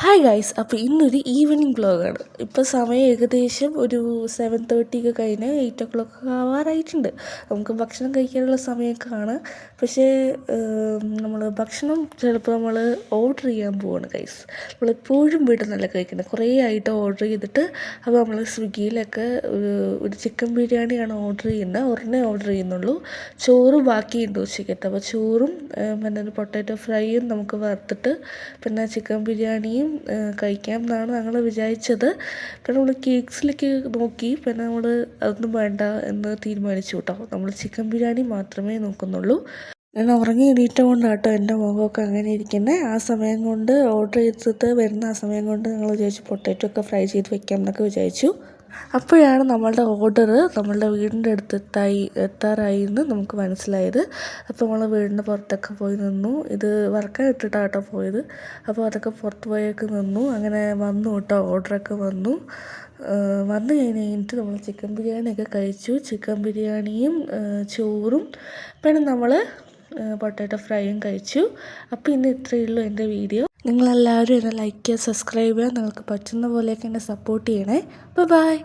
Hi guys, അപ്പോൾ ഇന്നൊരു evening വ്ളോഗാണ്. ഇപ്പോൾ സമയം ഏകദേശം ഒരു 7:30 ഒക്കെ കഴിഞ്ഞ് 8 o'clock ആവാറായിട്ടുണ്ട്. നമുക്ക് ഭക്ഷണം കഴിക്കാനുള്ള സമയമൊക്കെയാണ്. പക്ഷേ നമ്മൾ ഭക്ഷണം ചിലപ്പോൾ നമ്മൾ ഓർഡർ ചെയ്യാൻ പോവാണ് ഗൈസ്. നമ്മളെപ്പോഴും വീട്ടിൽ നിന്നല്ല കഴിക്കുന്നത്. കുറേ ആയിട്ട് ഓർഡർ ചെയ്തിട്ട് അപ്പോൾ നമ്മൾ സ്വിഗ്ഗിയിലൊക്കെ ഒരു ചിക്കൻ ബിരിയാണിയാണ് ഓർഡർ ചെയ്യുന്നത്. ഒരെണ്ണേ ഓർഡർ ചെയ്യുന്നുള്ളൂ. ചോറ് ബാക്കിയുണ്ട് ഉച്ചയ്ക്കത്തെ. അപ്പോൾ ചോറും പിന്നെ ഒരു പൊട്ടാറ്റോ ഫ്രൈയും നമുക്ക് വറുത്തിട്ട് പിന്നെ ചിക്കൻ ബിരിയാണിയും കഴിക്കാം എന്നാണ് ഞങ്ങൾ വിചാരിച്ചത്. പിന്നെ നമ്മൾ കേക്ക്സിലേക്ക് നോക്കി, പിന്നെ നമ്മൾ അതൊന്നും വേണ്ട എന്ന് തീരുമാനിച്ചു കേട്ടോ. നമ്മൾ ചിക്കൻ ബിരിയാണി മാത്രമേ നോക്കുന്നുള്ളൂ. ഞാൻ ഉറങ്ങി എണീറ്റ കൊണ്ടാട്ടോ എൻ്റെ മുഖമൊക്കെ അങ്ങനെ ഇരിക്കുന്നത്. ആ സമയം കൊണ്ട് ഓർഡർ ചെയ്തിട്ട് വരുന്ന ആ സമയം കൊണ്ട് ഞങ്ങൾ വിചാരിച്ചു പൊട്ടാറ്റോ ഒക്കെ ഫ്രൈ ചെയ്ത് വെക്കാം എന്നൊക്കെ വിചാരിച്ചു. അപ്പോഴാണ് നമ്മളുടെ ഓർഡർ നമ്മളുടെ വീടിൻ്റെ അടുത്ത് എത്താറായി എന്ന് നമുക്ക് മനസ്സിലായത്. അപ്പോൾ നമ്മൾ വീടിൻ്റെ പുറത്തൊക്കെ പോയി നിന്നു. ഇത് വറക്കാൻ ഇട്ടിട്ടാണ് കേട്ടോ പോയത്. അപ്പോൾ അതൊക്കെ പുറത്ത് പോയൊക്കെ നിന്നു. അങ്ങനെ വന്നു കേട്ടോ, ഓർഡറൊക്കെ വന്നു കഴിഞ്ഞിട്ട് നമ്മൾ ചിക്കൻ ബിരിയാണിയൊക്കെ കഴിച്ചു. ചിക്കൻ ബിരിയാണിയും ചോറും പിന്നെ നമ്മൾ പൊട്ടാറ്റോ ഫ്രൈയും കഴിച്ചു. അപ്പോൾ ഇന്ന് ഇത്രയേ ഉള്ളൂ എൻ്റെ വീഡിയോ. നിങ്ങളെല്ലാവരും എന്നെ ലൈക്ക് ചെയ്യുക, സബ്സ്ക്രൈബ് ചെയ്യുക, നിങ്ങൾക്ക് പറ്റുന്ന പോലെയൊക്കെ എന്നെ സപ്പോർട്ട് ചെയ്യണേ. ബൈ.